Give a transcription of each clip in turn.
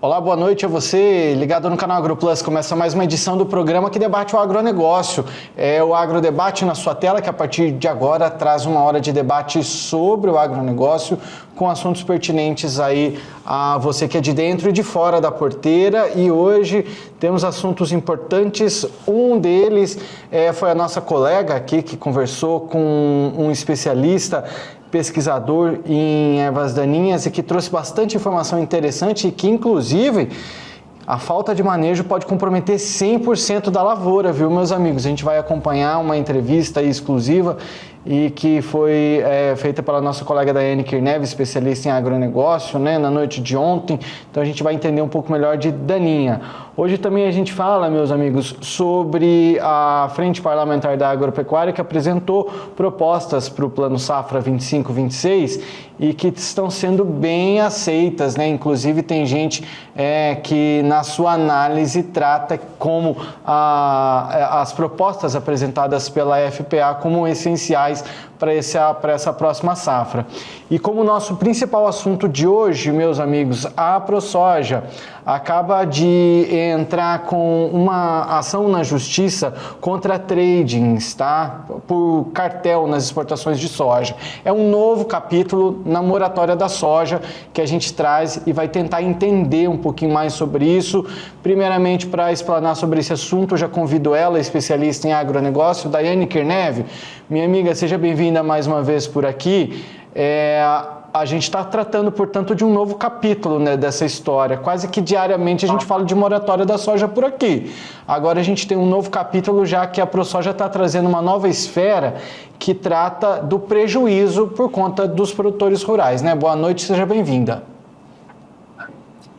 Olá, boa noite a você, ligado no canal AgroPlus. Começa mais uma edição do programa que debate o agronegócio. É o Agrodebate na sua tela, que a partir de agora traz uma hora de debate sobre o agronegócio, com assuntos pertinentes aí a você que é de dentro e de fora da porteira. E hoje temos assuntos importantes. Um deles foi a nossa colega aqui que conversou com um especialista, pesquisador em ervas daninhas e que trouxe bastante informação interessante e que, inclusive, a falta de manejo pode comprometer 100% da lavoura, viu, meus amigos? A gente vai acompanhar uma entrevista exclusiva e que foi feita pela nossa colega Daiane Kirnev, especialista em agronegócio, né, na noite de ontem. Então a gente vai entender um pouco melhor de daninha. Hoje também a gente fala, meus amigos, sobre a Frente Parlamentar da Agropecuária, que apresentou propostas para o Plano Safra 25-26 e que estão sendo bem aceitas, né? Inclusive tem gente que na sua análise trata como as propostas apresentadas pela FPA como essenciais para essa próxima safra. E como nosso principal assunto de hoje, meus amigos, a ProSoja acaba de entrar com uma ação na justiça contra tradings, tá? Por cartel nas exportações de soja. É um novo capítulo na moratória da soja que a gente traz e vai tentar entender um pouquinho mais sobre isso. Primeiramente, para explanar sobre esse assunto, eu já convido ela, especialista em agronegócio, Daiane Kirnev. Minha amiga, seja bem-vinda mais uma vez por aqui. A gente está tratando, portanto, de um novo capítulo, né, dessa história. Quase que diariamente a gente fala de moratória da soja por aqui. Agora a gente tem um novo capítulo, já que a ProSoja está trazendo uma nova esfera que trata do prejuízo por conta dos produtores rurais, né? Boa noite, seja bem-vinda.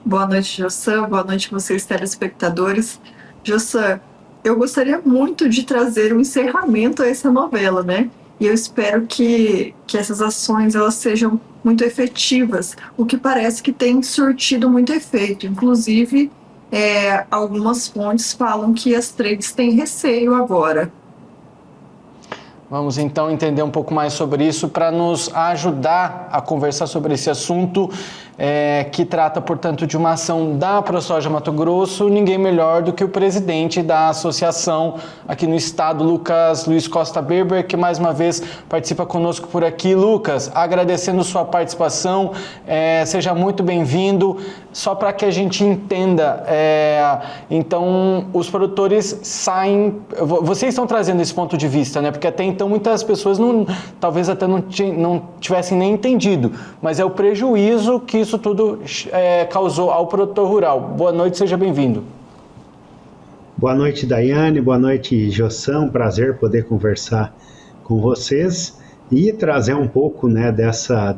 Boa noite, Jossan. Boa noite, vocês telespectadores. Jossan, eu gostaria muito de trazer um encerramento a essa novela, né? E eu espero que essas ações elas sejam muito efetivas, o que parece que tem surtido muito efeito. Inclusive, algumas fontes falam que as trades têm receio agora. Vamos então entender um pouco mais sobre isso para nos ajudar a conversar sobre esse assunto que trata, portanto, de uma ação da ProSoja Mato Grosso. Ninguém melhor do que o presidente da associação aqui no estado, Lucas Luiz Costa Berber, que mais uma vez participa conosco por aqui. Lucas, agradecendo sua participação, seja muito bem-vindo. Só para que a gente entenda, então os produtores saem, vocês estão trazendo esse ponto de vista, né? Porque até então muitas pessoas talvez até não tivessem nem entendido, mas é o prejuízo que isso tudo causou ao produtor rural. Boa noite, seja bem-vindo. Boa noite, Daiane, boa noite, Jossan, prazer poder conversar com vocês e trazer um pouco, né,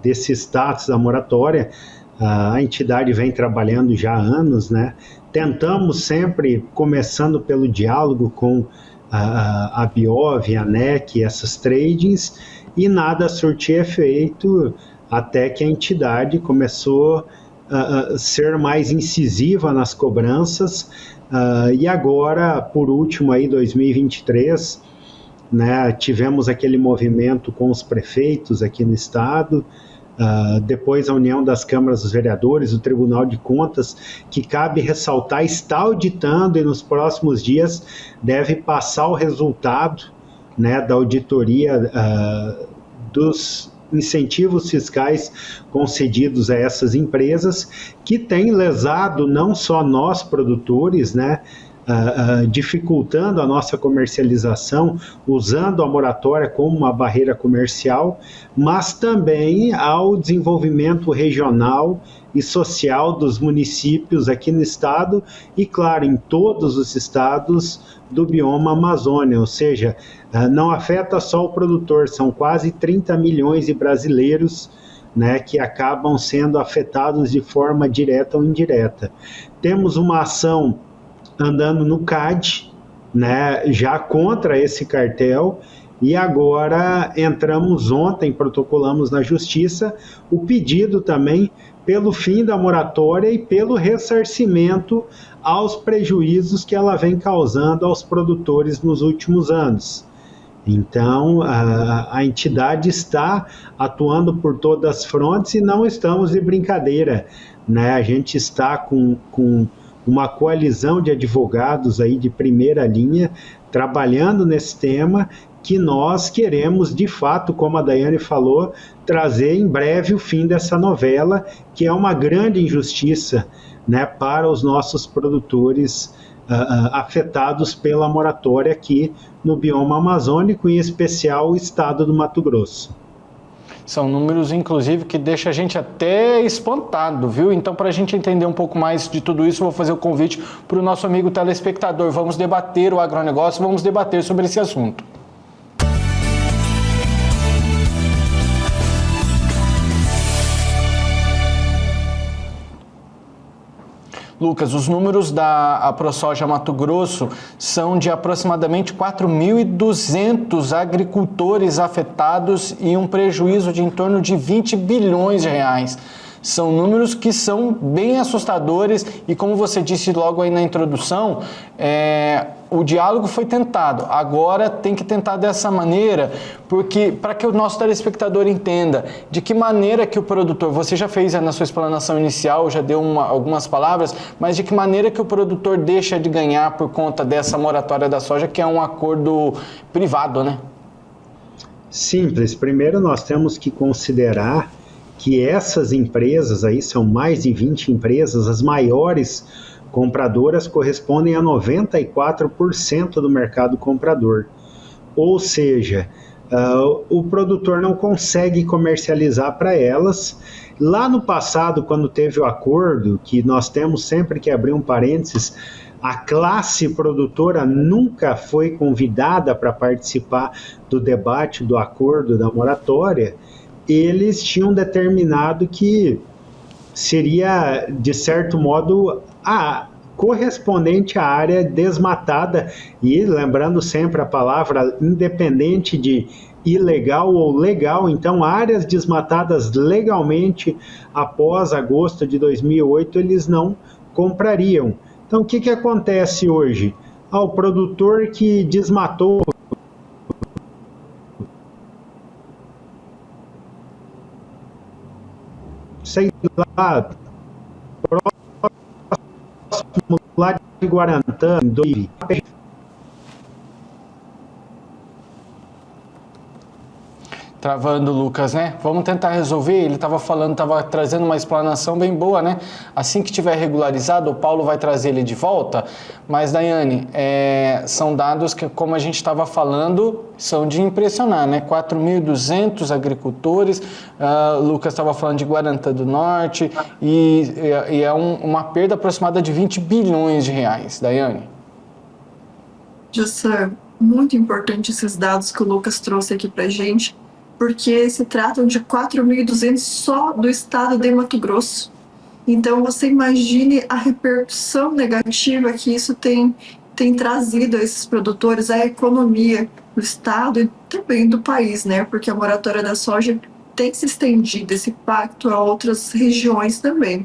desse status da moratória. A entidade vem trabalhando já há anos, né? Tentamos sempre, começando pelo diálogo com a Biov, a NEC, essas tradings, e nada surtia efeito até que a entidade começou a ser mais incisiva nas cobranças, e agora, por último, aí 2023, né, tivemos aquele movimento com os prefeitos aqui no estado, depois a União das Câmaras dos Vereadores, o Tribunal de Contas, que cabe ressaltar, está auditando e nos próximos dias deve passar o resultado, né, da auditoria dos incentivos fiscais concedidos a essas empresas, que têm lesado não só nós produtores, né, dificultando a nossa comercialização, usando a moratória como uma barreira comercial, mas também ao desenvolvimento regional e social dos municípios aqui no estado e, claro, em todos os estados do bioma Amazônia, ou seja, não afeta só o produtor, são quase 30 milhões de brasileiros, né, que acabam sendo afetados de forma direta ou indireta. Temos uma ação andando no CAD, né, já contra esse cartel, e agora entramos ontem, protocolamos na Justiça o pedido também pelo fim da moratória e pelo ressarcimento aos prejuízos que ela vem causando aos produtores nos últimos anos. Então, a entidade está atuando por todas as frontes e não estamos de brincadeira. né? A gente está com uma coalizão de advogados aí de primeira linha trabalhando nesse tema, que nós queremos, de fato, como a Daiane falou, trazer em breve o fim dessa novela, que é uma grande injustiça, né, para os nossos produtores afetados pela moratória aqui no bioma amazônico, em especial o estado do Mato Grosso. São números, inclusive, que deixam a gente até espantado, viu? Então, para a gente entender um pouco mais de tudo isso, eu vou fazer o convite para o nosso amigo telespectador. Vamos debater o agronegócio, vamos debater sobre esse assunto. Lucas, os números da AproSoja Mato Grosso são de aproximadamente 4.200 agricultores afetados e um prejuízo de em torno de 20 bilhões de reais. São números que são bem assustadores e, como você disse logo aí na introdução, o diálogo foi tentado. Agora tem que tentar dessa maneira, porque para que o nosso telespectador entenda de que maneira que o produtor, você já fez na sua explanação inicial, já deu algumas palavras, mas de que maneira que o produtor deixa de ganhar por conta dessa moratória da soja, que é um acordo privado, né? Simples. Primeiro nós temos que considerar que essas empresas aí, são mais de 20 empresas, as maiores compradoras correspondem a 94% do mercado comprador. Ou seja, o produtor não consegue comercializar para elas. Lá no passado, quando teve o acordo, que nós temos sempre que abrir um parênteses, a classe produtora nunca foi convidada para participar do debate do acordo da moratória. Eles tinham determinado que seria, de certo modo, correspondente à área desmatada, e lembrando sempre a palavra, independente de ilegal ou legal, então áreas desmatadas legalmente após agosto de 2008 eles não comprariam. Então o que acontece hoje? O produtor que desmatou sei lá, próximo lá de Guarantã, Travando, Lucas, né? Vamos tentar resolver. Ele estava trazendo uma explanação bem boa, né? Assim que tiver regularizado, o Paulo vai trazer ele de volta. Mas, Daiane, são dados que, como a gente estava falando, são de impressionar, né? 4.200 agricultores, Lucas estava falando de Guarantã do Norte, e é uma perda aproximada de 20 bilhões de reais, Daiane. Jussa, muito importante esses dados que o Lucas trouxe aqui para a gente, porque se tratam de 4.200 só do estado de Mato Grosso. Então, você imagine a repercussão negativa que isso tem trazido a esses produtores, à economia do estado e também do país, né? Porque a moratória da soja tem se estendido esse impacto a outras regiões também.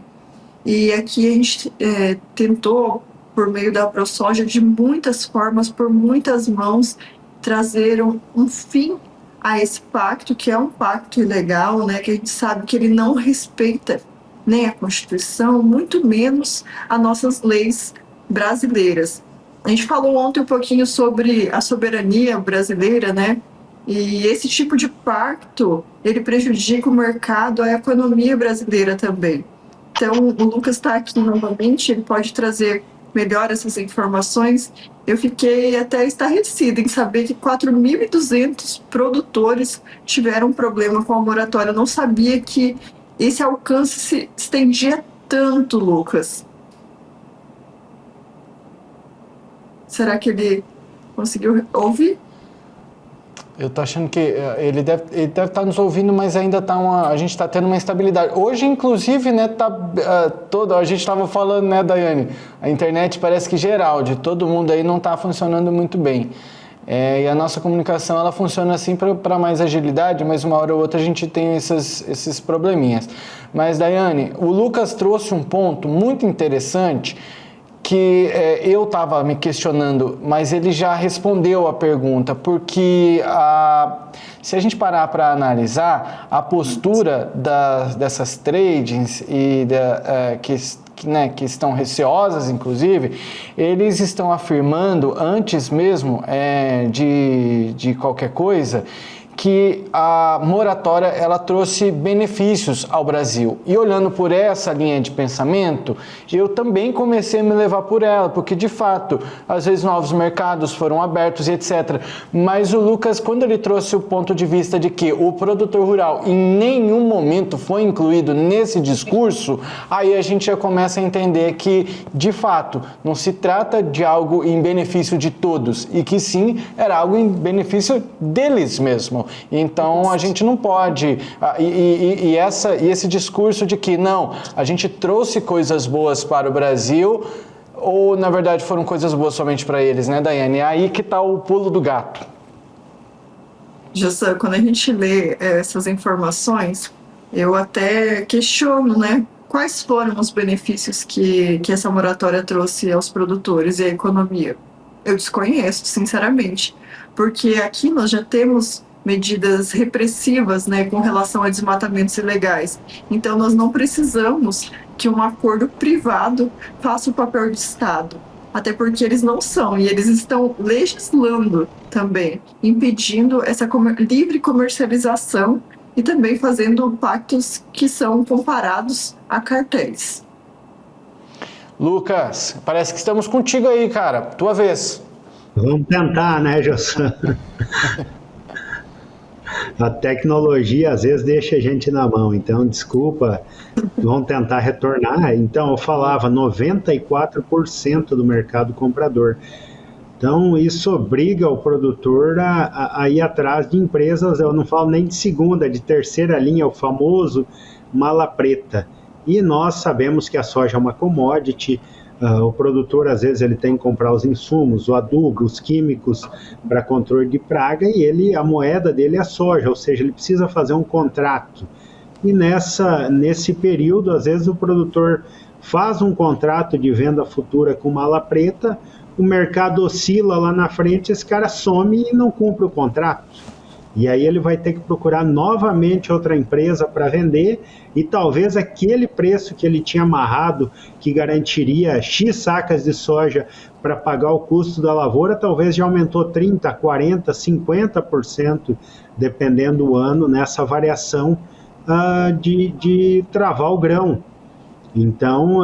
E aqui a gente tentou, por meio da AproSoja, de muitas formas, por muitas mãos, trazer um fim a esse pacto, que é um pacto ilegal, né, que a gente sabe que ele não respeita nem a Constituição, muito menos as nossas leis brasileiras. A gente falou ontem um pouquinho sobre a soberania brasileira, né, e esse tipo de pacto, ele prejudica o mercado, a economia brasileira também. Então, o Lucas está aqui novamente, ele pode trazer melhor essas informações. Eu fiquei até estarrecida em saber que 4.200 produtores tiveram problema com a moratória. Eu não sabia que esse alcance se estendia tanto, Lucas. Será que ele conseguiu ouvir? Eu tô achando que ele deve estar nos ouvindo, mas ainda a gente está tendo uma instabilidade. Hoje, inclusive, né, a gente estava falando, né, Daiane, a internet parece que geral, de todo mundo aí não está funcionando muito bem. E a nossa comunicação, ela funciona assim para mais agilidade, mas uma hora ou outra a gente tem esses probleminhas. Mas, Daiane, o Lucas trouxe um ponto muito interessante, que eu estava me questionando, mas ele já respondeu a pergunta, porque se a gente parar para analisar a postura dessas tradings e que estão receosas, inclusive, eles estão afirmando, antes mesmo de qualquer coisa, que a moratória ela trouxe benefícios ao Brasil. E olhando por essa linha de pensamento, eu também comecei a me levar por ela, porque de fato, às vezes novos mercados foram abertos e etc. Mas o Lucas, quando ele trouxe o ponto de vista de que o produtor rural em nenhum momento foi incluído nesse discurso, aí a gente já começa a entender que, de fato, não se trata de algo em benefício de todos, e que sim, era algo em benefício deles mesmo. Então a gente não pode, esse discurso de que não, a gente trouxe coisas boas para o Brasil, ou na verdade foram coisas boas somente para eles, né, Daiane? É aí que está o pulo do gato. José, quando a gente lê essas informações, eu até questiono, né? Quais foram os benefícios que essa moratória trouxe aos produtores e à economia? Eu desconheço, sinceramente, porque aqui nós já temos medidas repressivas, né, com relação a desmatamentos ilegais. Então, nós não precisamos que um acordo privado faça o papel de Estado, até porque eles não são, e eles estão legislando também, impedindo essa livre comercialização e também fazendo pactos que são comparados a cartéis. Lucas, parece que estamos contigo aí, cara. Tua vez. Vamos tentar, né, José? A tecnologia às vezes deixa a gente na mão, então desculpa, vamos tentar retornar. Então eu falava 94% do mercado comprador. Então isso obriga o produtor a ir atrás de empresas, eu não falo nem de segunda, de terceira linha, o famoso mala preta. E nós sabemos que a soja é uma commodity. O produtor, às vezes, ele tem que comprar os insumos, o adubo, os químicos para controle de praga, e a moeda dele é a soja, ou seja, ele precisa fazer um contrato. E nesse período, às vezes, o produtor faz um contrato de venda futura com mala preta, o mercado oscila lá na frente, esse cara some e não cumpre o contrato. E aí ele vai ter que procurar novamente outra empresa para vender, e talvez aquele preço que ele tinha amarrado, que garantiria X sacas de soja para pagar o custo da lavoura, talvez já aumentou 30%, 40%, 50%, dependendo do ano, nessa variação de travar o grão. Então,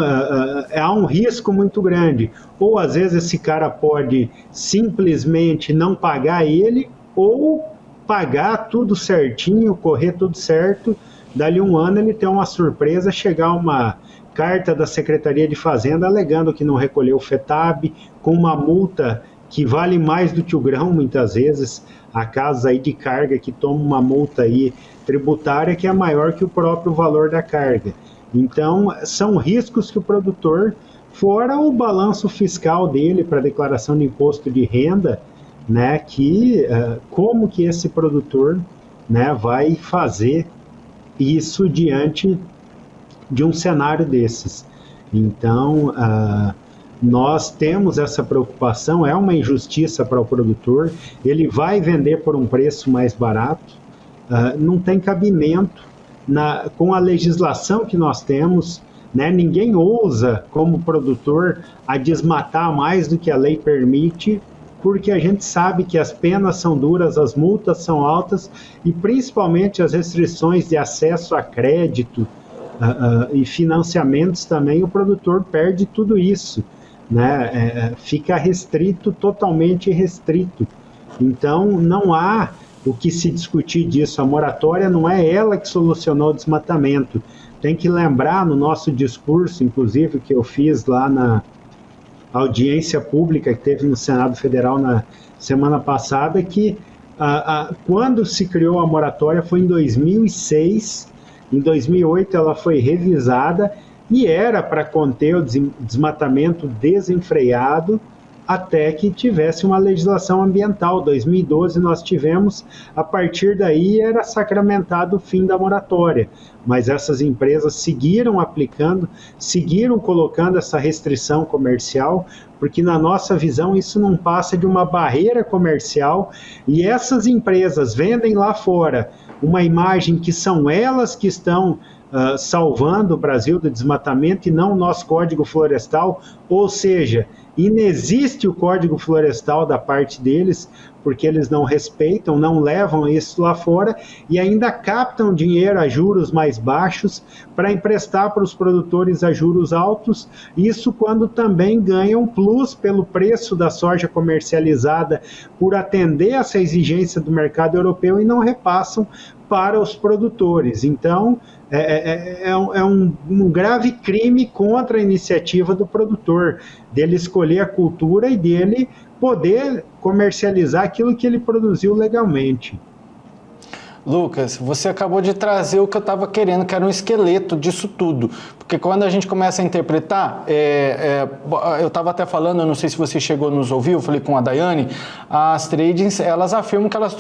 há um risco muito grande. Ou às vezes esse cara pode simplesmente não pagar ele, ou pagar tudo certinho, correr tudo certo, dali um ano ele tem uma surpresa, chegar uma carta da Secretaria de Fazenda alegando que não recolheu o FETAB, com uma multa que vale mais do que o grão, muitas vezes. Há casos aí de carga que toma uma multa aí tributária que é maior que o próprio valor da carga. Então, são riscos que o produtor, fora o balanço fiscal dele para declaração de imposto de renda, né, como que esse produtor, né, vai fazer isso diante de um cenário desses. Então, nós temos essa preocupação, é uma injustiça para o produtor, ele vai vender por um preço mais barato, não tem cabimento com a legislação que nós temos, né, ninguém ousa, como produtor, a desmatar mais do que a lei permite, porque a gente sabe que as penas são duras, as multas são altas e principalmente as restrições de acesso a crédito e financiamentos também, o produtor perde tudo isso, né? Fica restrito, totalmente restrito. Então não há o que se discutir disso, a moratória não é ela que solucionou o desmatamento. Tem que lembrar no nosso discurso, inclusive, que eu fiz lá na audiência pública que teve no Senado Federal na semana passada, que quando se criou a moratória foi em 2006, em 2008 ela foi revisada e era para conter o desmatamento desenfreado, até que tivesse uma legislação ambiental. 2012 nós tivemos, a partir daí era sacramentado o fim da moratória, mas essas empresas seguiram aplicando, seguiram colocando essa restrição comercial, porque na nossa visão isso não passa de uma barreira comercial, e essas empresas vendem lá fora uma imagem que são elas que estão salvando o Brasil do desmatamento e não o nosso Código Florestal, ou seja, inexiste o Código Florestal da parte deles, porque eles não respeitam, não levam isso lá fora e ainda captam dinheiro a juros mais baixos para emprestar para os produtores a juros altos, isso quando também ganham plus pelo preço da soja comercializada por atender essa exigência do mercado europeu e não repassam para os produtores. Então, é um grave crime contra a iniciativa do produtor, dele escolher a cultura e dele poder comercializar aquilo que ele produziu legalmente. Lucas, você acabou de trazer o que eu estava querendo, que era um esqueleto disso tudo. Porque quando a gente começa a interpretar, eu estava até falando, eu não sei se você chegou a nos ouvir, eu falei com a Daiane, as tradings, elas afirmam que elas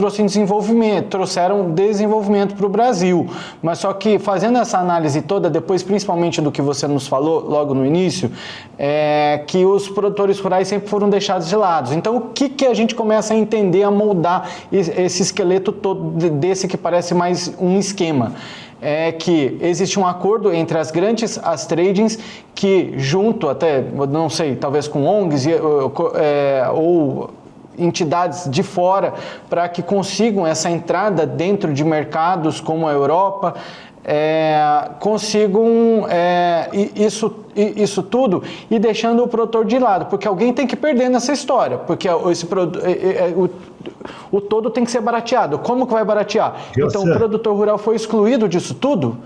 trouxeram desenvolvimento para o Brasil. Mas só que fazendo essa análise toda, depois principalmente do que você nos falou logo no início, que os produtores rurais sempre foram deixados de lado. Então, o que a gente começa a entender, a moldar esse esqueleto todo desse que parece mais um esquema? É que existe um acordo entre as tradings, que junto até, não sei, talvez com ONGs ou entidades de fora, para que consigam essa entrada dentro de mercados como a Europa, consigam isso tudo e deixando o produtor de lado, porque alguém tem que perder nessa história, porque o todo tem que ser barateado. Como que vai baratear? Então o produtor rural foi excluído disso tudo?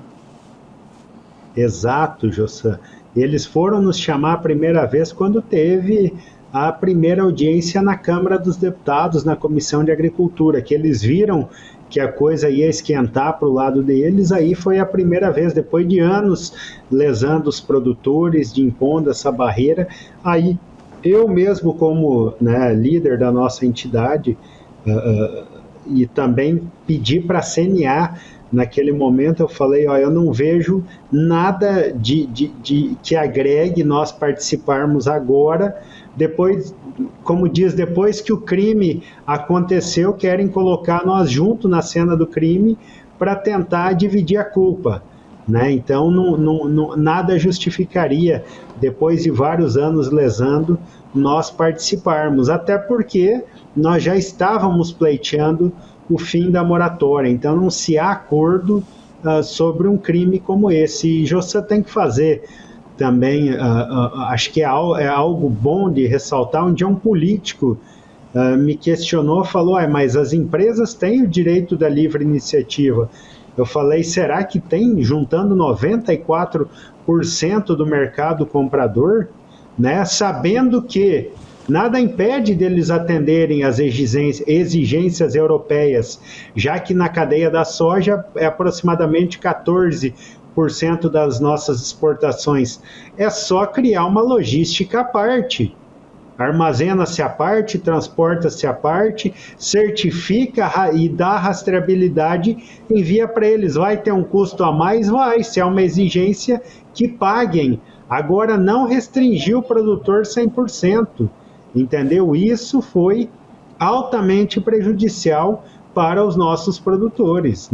Exato, Jossan. Eles foram nos chamar a primeira vez quando teve a primeira audiência na Câmara dos Deputados, na Comissão de Agricultura, que eles viram que a coisa ia esquentar para o lado deles. Aí foi a primeira vez, depois de anos lesando os produtores, de impondo essa barreira. Aí eu mesmo, como líder da nossa entidade, e também pedi para a CNA, naquele momento eu falei, eu não vejo nada que agregue nós participarmos agora, depois, como diz, depois que o crime aconteceu, querem colocar nós junto na cena do crime para tentar dividir a culpa, né? Então, nada justificaria, depois de vários anos lesando, nós participarmos, até porque nós já estávamos pleiteando o fim da moratória, então não se há acordo sobre um crime como esse. E Jossan tem que fazer também, acho que é algo bom de ressaltar, um dia um político me questionou, falou, mas as empresas têm o direito da livre iniciativa. Eu falei, será que tem, juntando 94% do mercado comprador, né, sabendo que nada impede deles atenderem às exigências europeias, já que na cadeia da soja é aproximadamente 14% das nossas exportações. É só criar uma logística à parte. Armazena-se à parte, transporta-se à parte, certifica e dá rastreabilidade, envia para eles. Vai ter um custo a mais? Vai. Se é uma exigência, que paguem. Agora, não restringir o produtor 100%. Entendeu? Isso foi altamente prejudicial para os nossos produtores.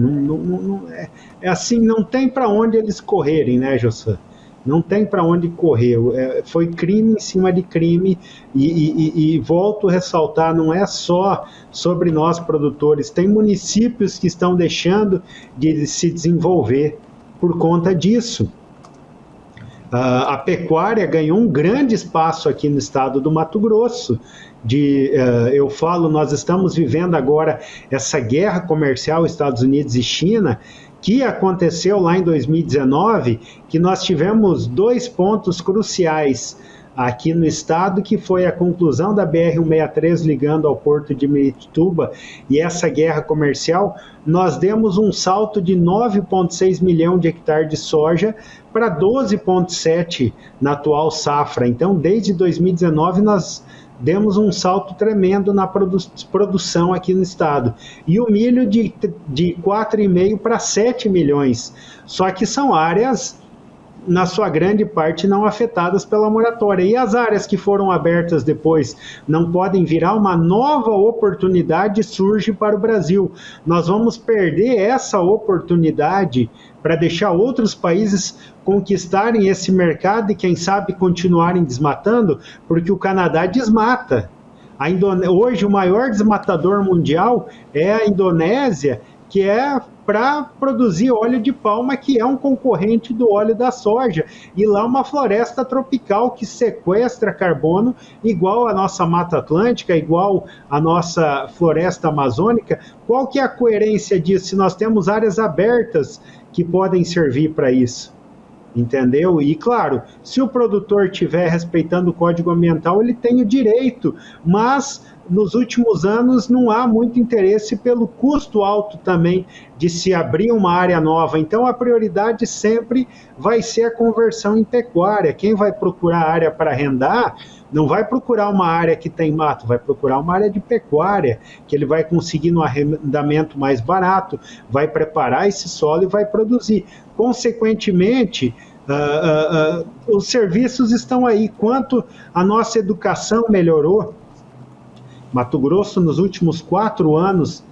Assim, não tem para onde eles correrem, né, Jossan? Não tem para onde correr. Foi crime em cima de crime e volto a ressaltar, não é só sobre nós produtores, tem municípios que estão deixando de se desenvolver por conta disso. A pecuária ganhou um grande espaço aqui no estado do Mato Grosso. Eu falo, nós estamos vivendo agora essa guerra comercial Estados Unidos e China, que aconteceu lá em 2019, que nós tivemos 2 pontos cruciais aqui no estado, que foi a conclusão da BR-163 ligando ao porto de Miritituba e essa guerra comercial. Nós demos um salto de 9,6 milhões de hectares de soja para 12,7 na atual safra. Então, desde 2019, nós demos um salto tremendo na produção aqui no estado. E o milho de 4,5 para 7 milhões. Só que são áreas, na sua grande parte, não afetadas pela moratória. E as áreas que foram abertas depois não podem virar uma nova oportunidade surge para o Brasil. Nós vamos perder essa oportunidade para deixar outros países conquistarem esse mercado e, quem sabe, continuarem desmatando, porque o Canadá desmata. Hoje, o maior desmatador mundial é a Indonésia, que é para produzir óleo de palma, que é um concorrente do óleo da soja. E lá uma floresta tropical que sequestra carbono, igual a nossa Mata Atlântica, igual a nossa floresta amazônica. Qual que é a coerência disso, se nós temos áreas abertas que podem servir para isso? Entendeu? E, claro, se o produtor estiver respeitando o Código Ambiental, ele tem o direito, mas nos últimos anos não há muito interesse pelo custo alto também de se abrir uma área nova. Então, a prioridade sempre vai ser a conversão em pecuária. Quem vai procurar área para arrendar não vai procurar uma área que tem mato, vai procurar uma área de pecuária, que ele vai conseguir no arrendamento mais barato, vai preparar esse solo e vai produzir. Consequentemente, os serviços estão aí. Quanto a nossa educação melhorou, Mato Grosso, nos últimos 4 anos,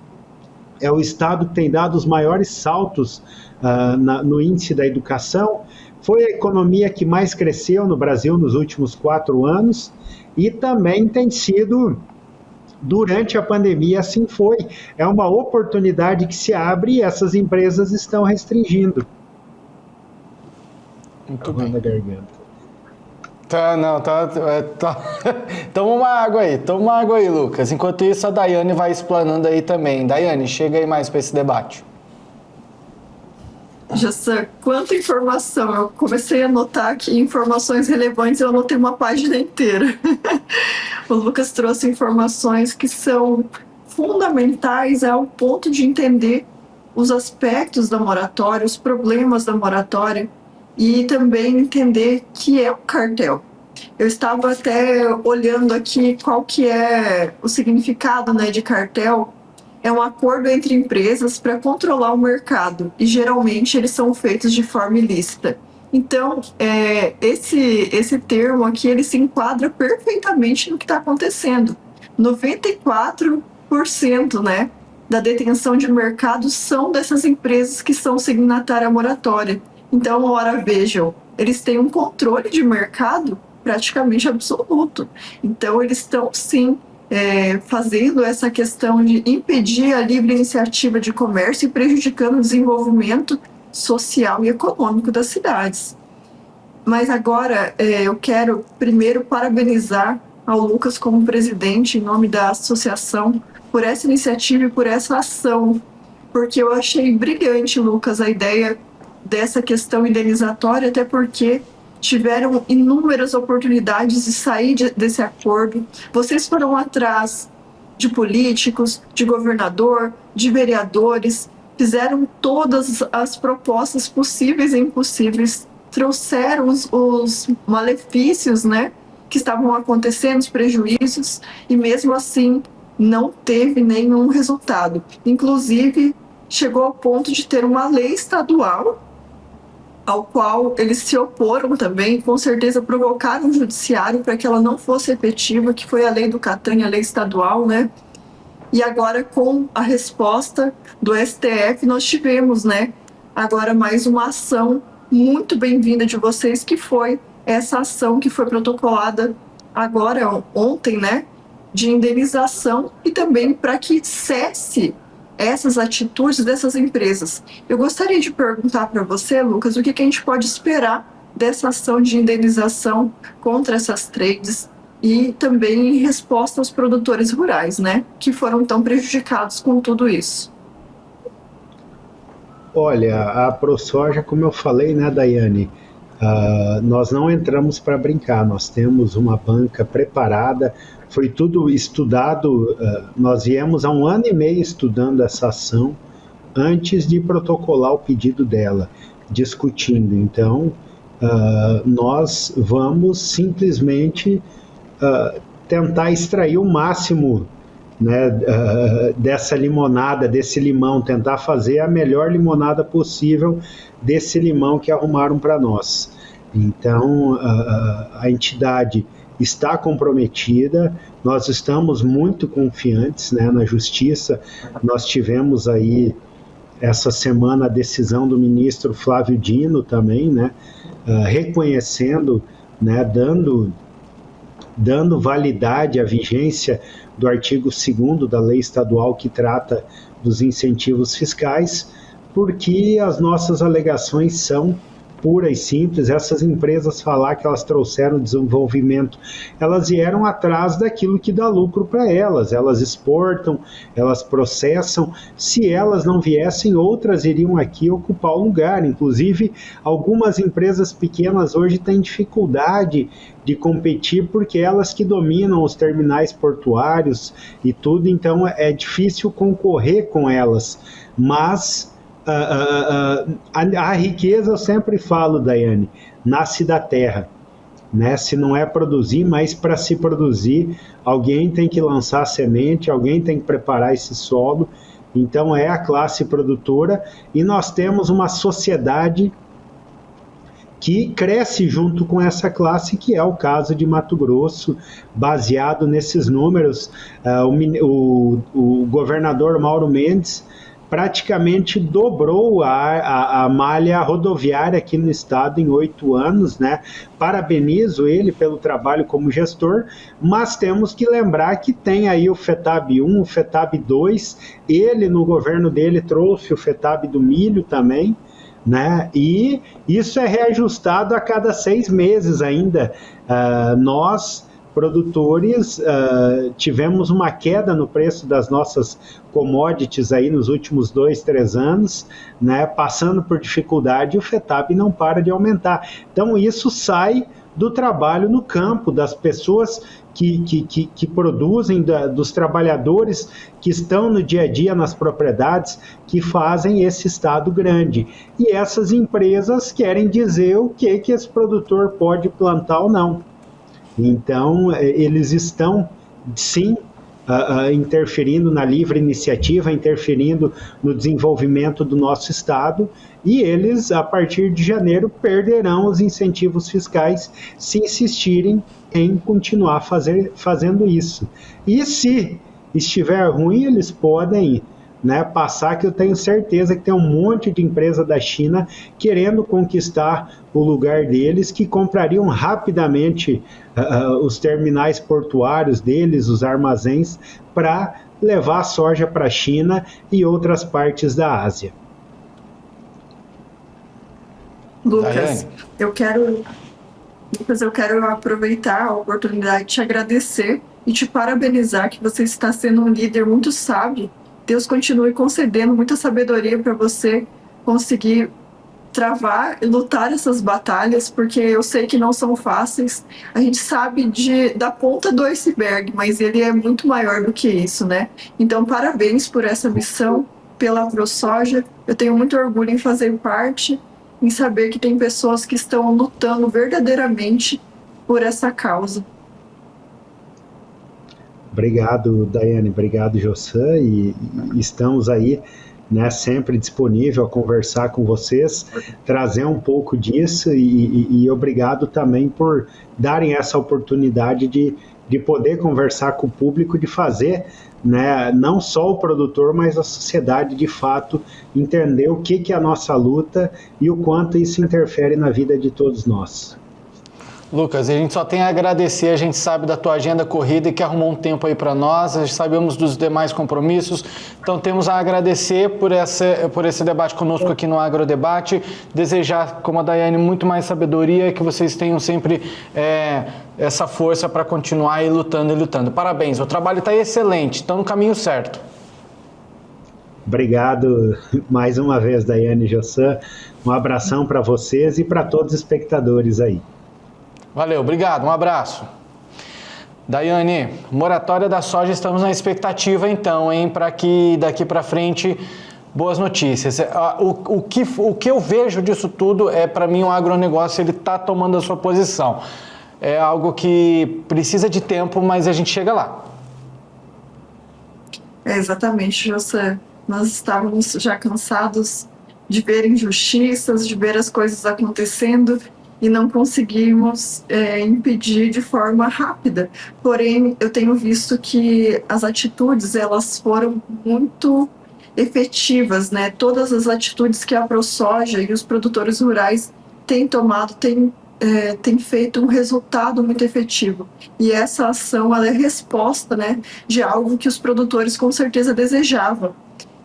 é o estado que tem dado os maiores saltos no índice da educação. Foi a economia que mais cresceu no Brasil nos últimos 4 anos e também tem sido, durante a pandemia, assim foi. É uma oportunidade que se abre e essas empresas estão restringindo. Muito bem. Toma uma água aí, Lucas. Enquanto isso, a Daiane vai explanando aí também. Daiane, chega aí mais para esse debate. Jossan, quanta informação! Eu comecei a anotar aqui informações relevantes, eu anotei uma página inteira. O Lucas trouxe informações que são fundamentais ao ponto de entender os aspectos da moratória, os problemas da moratória e também entender que é um cartel. Eu estava até olhando aqui qual que é o significado, né, de cartel. É um acordo entre empresas para controlar o mercado e geralmente eles são feitos de forma ilícita. Então, esse termo aqui ele se enquadra perfeitamente no que está acontecendo. 94%, né, da detenção de mercado são dessas empresas que são signatárias à moratória. Então, ora, vejam, eles têm um controle de mercado praticamente absoluto. Então, eles estão, sim, fazendo essa questão de impedir a livre iniciativa de comércio e prejudicando o desenvolvimento social e econômico das cidades. Mas agora, eu quero primeiro parabenizar ao Lucas como presidente, em nome da associação, por essa iniciativa e por essa ação, porque eu achei brilhante, Lucas, a ideia dessa questão indenizatória, até porque tiveram inúmeras oportunidades de sair desse acordo. Vocês foram atrás de políticos, de governador, de vereadores, fizeram todas as propostas possíveis e impossíveis, trouxeram os malefícios, né, que estavam acontecendo, os prejuízos, e mesmo assim não teve nenhum resultado. Inclusive, chegou ao ponto de ter uma lei estadual ao qual eles se oporam também, com certeza provocaram o judiciário para que ela não fosse efetiva, que foi a lei do Catânia, a lei estadual, né? E agora, com a resposta do STF, nós tivemos, né, agora mais uma ação muito bem-vinda de vocês, que foi essa ação que foi protocolada agora, ontem, né, de indenização e também para que cesse essas atitudes dessas empresas. Eu gostaria de perguntar para você, Lucas, o que a gente pode esperar dessa ação de indenização contra essas trades e também em resposta aos produtores rurais, né, que foram tão prejudicados com tudo isso. Olha, a ProSoja, como eu falei, né, Daiane, nós não entramos para brincar, nós temos uma banca preparada, foi tudo estudado, nós viemos há 1 ano e meio estudando essa ação antes de protocolar o pedido dela, discutindo. Então, nós vamos simplesmente tentar extrair o máximo, né, dessa limonada, desse limão, tentar fazer a melhor limonada possível desse limão que arrumaram para nós. Então, a entidade está comprometida, nós estamos muito confiantes, né, na justiça. Nós tivemos aí essa semana a decisão do ministro Flávio Dino também, né, reconhecendo, né, dando validade à vigência do artigo 2º da lei estadual que trata dos incentivos fiscais, porque as nossas alegações são pura e simples. Essas empresas falar que elas trouxeram desenvolvimento, elas vieram atrás daquilo que dá lucro para elas. Elas exportam, elas processam. Se elas não viessem, outras iriam aqui ocupar o lugar. Inclusive, algumas empresas pequenas hoje têm dificuldade de competir porque elas que dominam os terminais portuários e tudo, então é difícil concorrer com elas. Mas a riqueza, eu sempre falo, Daiane, nasce da terra, né? Se não é produzir, mas para se produzir, alguém tem que lançar semente, alguém tem que preparar esse solo. Então é a classe produtora, e nós temos uma sociedade que cresce junto com essa classe, que é o caso de Mato Grosso. Baseado nesses números, o governador Mauro Mendes praticamente dobrou a malha rodoviária aqui no estado em 8 anos, né? Parabenizo ele pelo trabalho como gestor, mas temos que lembrar que tem aí o FETAB 1, o FETAB 2, ele no governo dele trouxe o FETAB do milho também, né? E isso é reajustado a cada 6 meses ainda. Nós, produtores, tivemos uma queda no preço das nossas commodities aí nos últimos 2, 3 anos, né, passando por dificuldade, e o FETAB não para de aumentar. Então isso sai do trabalho no campo, das pessoas que produzem, dos trabalhadores que estão no dia a dia nas propriedades, que fazem esse estado grande. E essas empresas querem dizer o que esse produtor pode plantar ou não. Então, eles estão, sim, interferindo na livre iniciativa, interferindo no desenvolvimento do nosso estado, e eles, a partir de janeiro, perderão os incentivos fiscais se insistirem em continuar fazendo isso. E se estiver ruim, eles podem, né, passar, que eu tenho certeza que tem um monte de empresa da China querendo conquistar o lugar deles, que comprariam rapidamente os terminais portuários deles, os armazéns, para levar a soja para a China e outras partes da Ásia. Lucas, eu quero aproveitar a oportunidade de te agradecer e te parabenizar, que você está sendo um líder muito sábio. Deus continue concedendo muita sabedoria para você conseguir travar e lutar essas batalhas, porque eu sei que não são fáceis. A gente sabe da ponta do iceberg, mas ele é muito maior do que isso, né? Então, parabéns por essa missão, pela ProSoja. Eu tenho muito orgulho em fazer parte, em saber que tem pessoas que estão lutando verdadeiramente por essa causa. Obrigado, Daiane, obrigado, Jossan, e estamos aí, né, sempre disponível a conversar com vocês, trazer um pouco disso, e obrigado também por darem essa oportunidade de poder conversar com o público, de fazer, né, não só o produtor, mas a sociedade, de fato, entender o que é a nossa luta e o quanto isso interfere na vida de todos nós. Lucas, a gente só tem a agradecer, a gente sabe da tua agenda corrida e que arrumou um tempo aí para nós, sabemos dos demais compromissos, então temos a agradecer por esse debate conosco aqui no Agrodebate, desejar, como a Daiane, muito mais sabedoria, que vocês tenham sempre essa força para continuar aí lutando e lutando. Parabéns, o trabalho está excelente, estão no caminho certo. Obrigado mais uma vez, Daiane e Jossan, um abração para vocês e para todos os espectadores aí. Valeu, obrigado, um abraço. Daiane, moratória da soja, estamos na expectativa então, hein, para que daqui para frente boas notícias. O que eu vejo disso tudo é, para mim, o agronegócio, ele está tomando a sua posição. é algo que precisa de tempo, mas a gente chega lá. Exatamente, José. Nós estávamos já cansados de ver injustiças, de ver as coisas acontecendo e não conseguimos impedir de forma rápida. Porém, eu tenho visto que as atitudes elas foram muito efetivas, né? Todas as atitudes que a ProSoja e os produtores rurais têm tomado têm feito um resultado muito efetivo. E essa ação ela é resposta, né, de algo que os produtores com certeza desejavam.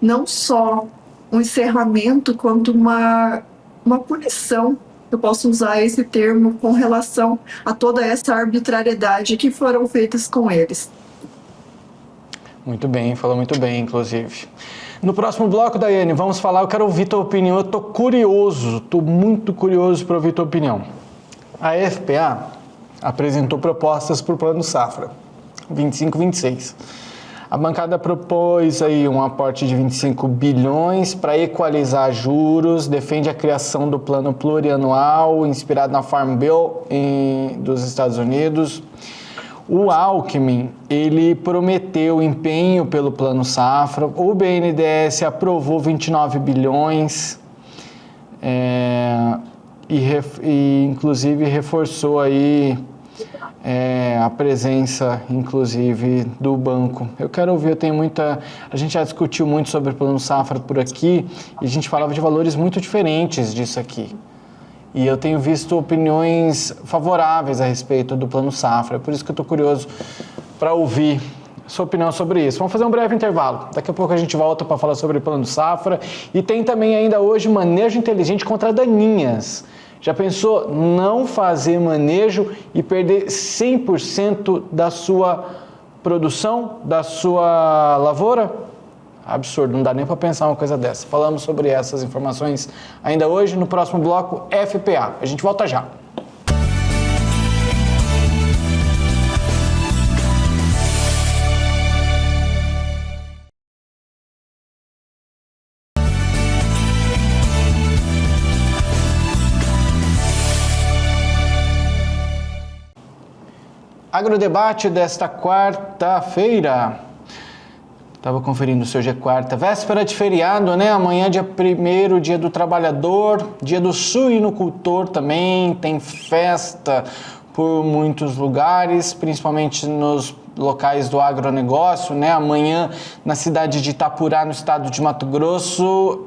Não só um encerramento, quanto uma punição, eu posso usar esse termo, com relação a toda essa arbitrariedade que foram feitas com eles. Muito bem, falou muito bem, inclusive. No próximo bloco, Daiane, vamos falar, eu quero ouvir tua opinião, eu estou muito curioso para ouvir tua opinião. A FPA apresentou propostas para o Plano Safra 25-26. A bancada propôs aí um aporte de 25 bilhões para equalizar juros, defende a criação do plano plurianual inspirado na Farm Bill dos Estados Unidos. O Alckmin, ele prometeu empenho pelo Plano Safra, o BNDES aprovou 29 bilhões e inclusive reforçou aí a presença, inclusive, do banco. Eu quero ouvir, a gente já discutiu muito sobre o Plano Safra por aqui e a gente falava de valores muito diferentes disso aqui. E eu tenho visto opiniões favoráveis a respeito do Plano Safra, é por isso que eu estou curioso para ouvir sua opinião sobre isso. Vamos fazer um breve intervalo. Daqui a pouco a gente volta para falar sobre o Plano Safra. E tem também ainda hoje manejo inteligente contra daninhas. Já pensou não fazer manejo e perder 100% da sua produção, da sua lavoura? Absurdo, não dá nem para pensar uma coisa dessa. Falamos sobre essas informações ainda hoje no próximo bloco FPA. A gente volta já. Agrodebate desta quarta-feira. Estava conferindo se hoje é quarta, véspera de feriado, né? Amanhã, dia 1º, dia do trabalhador, dia do suinocultor também, tem festa por muitos lugares, principalmente nos locais do agronegócio, né? Amanhã, na cidade de Itapurá, no estado de Mato Grosso,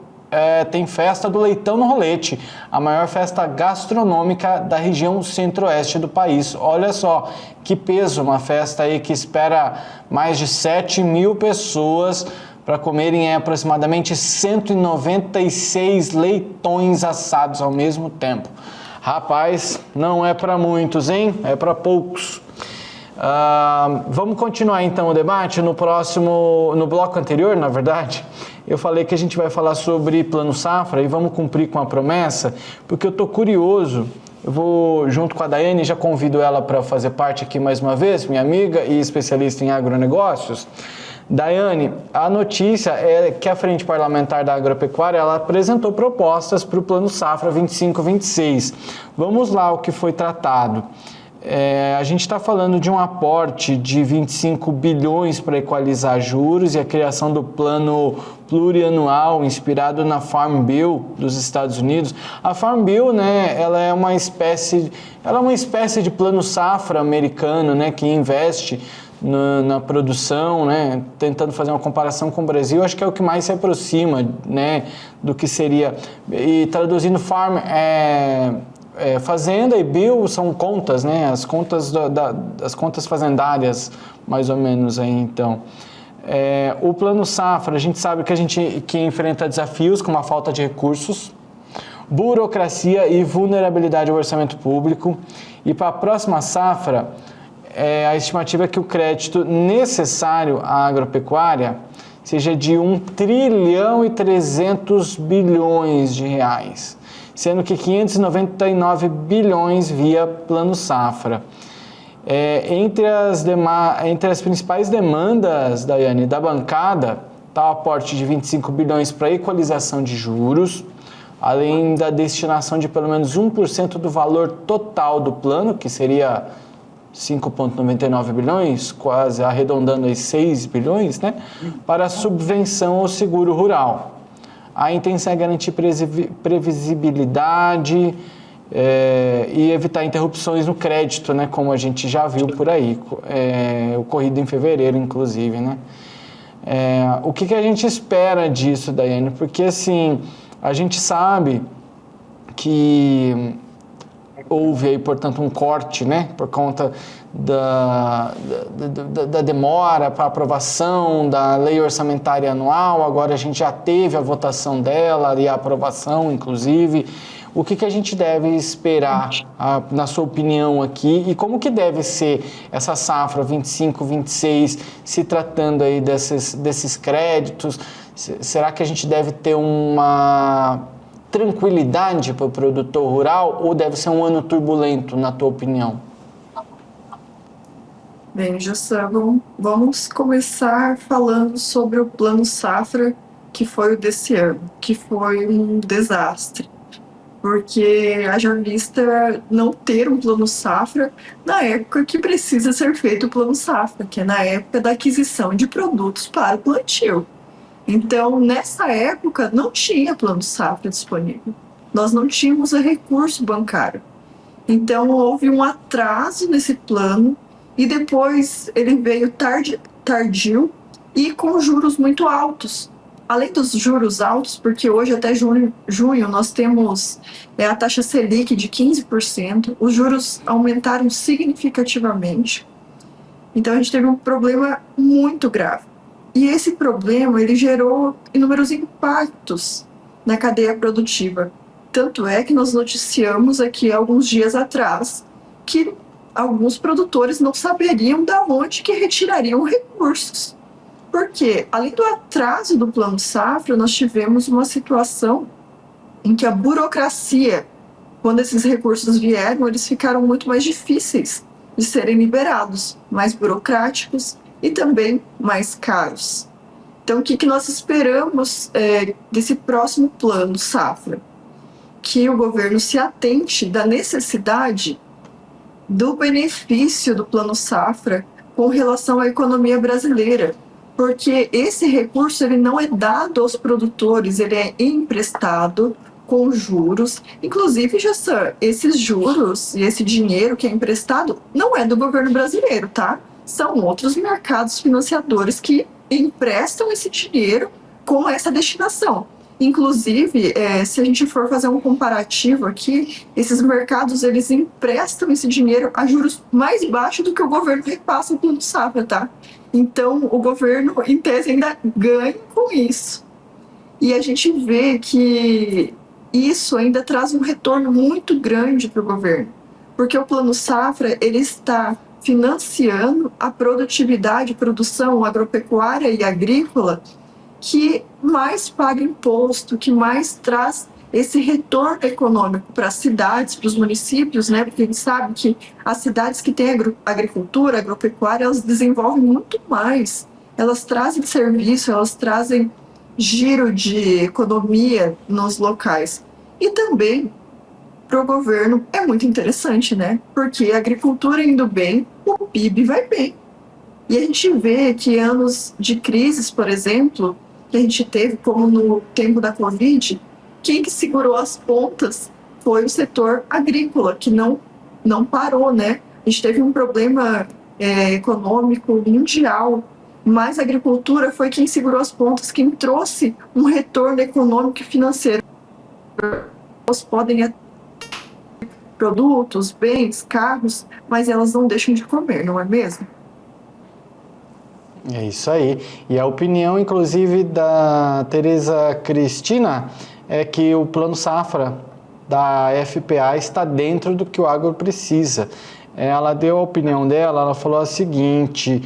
tem festa do leitão no rolete, a maior festa gastronômica da região centro-oeste do país. Olha só que peso, uma festa aí que espera mais de 7 mil pessoas para comerem aproximadamente 196 leitões assados ao mesmo tempo. Rapaz, não é para muitos, hein? É para poucos. Vamos continuar então o debate no bloco anterior, na verdade. Eu falei que a gente vai falar sobre Plano Safra e vamos cumprir com a promessa, porque eu estou curioso. Eu vou, junto com a Daiane, já convido ela para fazer parte aqui mais uma vez, minha amiga e especialista em agronegócios. Daiane, a notícia é que a Frente Parlamentar da Agropecuária ela apresentou propostas para o Plano Safra 25-26. Vamos lá o que foi tratado. A gente está falando de um aporte de 25 bilhões para equalizar juros e a criação do plano plurianual inspirado na Farm Bill dos Estados Unidos. A Farm Bill, né, ela é uma espécie de plano safra americano, né, que investe na produção, né, tentando fazer uma comparação com o Brasil, acho que é o que mais se aproxima, né, do que seria. E traduzindo farm fazenda e bill são contas, né? As contas as contas fazendárias, mais ou menos aí, então. O Plano Safra, a gente sabe que enfrenta desafios como a falta de recursos, burocracia e vulnerabilidade ao orçamento público. E para a próxima safra, a estimativa é que o crédito necessário à agropecuária seja de 1,3 trilhões de reais, sendo que 599 bilhões via Plano Safra. Entre as principais demandas, Daiane, da bancada, está o aporte de 25 bilhões para equalização de juros, além da destinação de pelo menos 1% do valor total do plano, que seria 5,99 bilhões, quase arredondando aí 6 bilhões, né, para subvenção ao seguro rural. A intenção é garantir previsibilidade e evitar interrupções no crédito, né, como a gente já viu por aí, ocorrido em fevereiro, inclusive, né. O que a gente espera disso, Daiane? Porque, assim, a gente sabe que houve aí, portanto, um corte, né, por conta da demora para aprovação da lei orçamentária anual. Agora a gente já teve a votação dela e a aprovação, inclusive. O que a gente deve esperar, na sua opinião aqui, e como que deve ser essa safra 25, 26, se tratando aí desses créditos? Será que a gente deve ter uma tranquilidade para o produtor rural ou deve ser um ano turbulento, na tua opinião? Bem, Gustavo, vamos começar falando sobre o Plano Safra, que foi o desse ano, que foi um desastre. Porque haja vista não ter um Plano Safra na época que precisa ser feito o Plano Safra, que é na época da aquisição de produtos para o plantio. Então, nessa época, não tinha Plano Safra disponível. Nós não tínhamos recurso bancário. Então, houve um atraso nesse plano e depois ele veio tardio e com juros muito altos. Além dos juros altos, porque hoje até junho nós temos a taxa Selic de 15%, os juros aumentaram significativamente. Então, a gente teve um problema muito grave. E esse problema, ele gerou inúmeros impactos na cadeia produtiva. Tanto é que nós noticiamos aqui alguns dias atrás que alguns produtores não saberiam de onde que retirariam recursos. Porque, além do atraso do Plano Safra, nós tivemos uma situação em que a burocracia, quando esses recursos vieram, eles ficaram muito mais difíceis de serem liberados, mais burocráticos e também mais caros. Então, o que nós esperamos desse próximo Plano Safra? Que o governo se atente da necessidade do benefício do Plano Safra com relação à economia brasileira, porque esse recurso ele não é dado aos produtores, ele é emprestado com juros. Inclusive, Jassan, esses juros e esse dinheiro que é emprestado não é do governo brasileiro, tá? São outros mercados financiadores que emprestam esse dinheiro com essa destinação. Inclusive, se a gente for fazer um comparativo aqui, esses mercados eles emprestam esse dinheiro a juros mais baixos do que o governo repassa o Plano Safra, tá? Então, o governo, em tese, ainda ganha com isso. E a gente vê que isso ainda traz um retorno muito grande para o governo, porque o Plano Safra ele está financiando a produtividade, produção agropecuária e agrícola que mais paga imposto, que mais traz esse retorno econômico para as cidades, para os municípios, né? Porque a gente sabe que as cidades que têm agricultura, agropecuária, elas desenvolvem muito mais. Elas trazem serviço, elas trazem giro de economia nos locais. E também, para o governo, é muito interessante, né? Porque a agricultura indo bem, o PIB vai bem. E a gente vê que anos de crises, por exemplo, que a gente teve, como no tempo da Covid, quem que segurou as pontas foi o setor agrícola, que não parou, né? A gente teve um problema econômico mundial, mas a agricultura foi quem segurou as pontas, quem trouxe um retorno econômico e financeiro. Elas podem ter produtos, bens, carros, mas elas não deixam de comer, não é mesmo? É isso aí. E a opinião, inclusive, da Tereza Cristina é que o Plano Safra da FPA está dentro do que o agro precisa. Ela deu a opinião dela, ela falou a seguinte: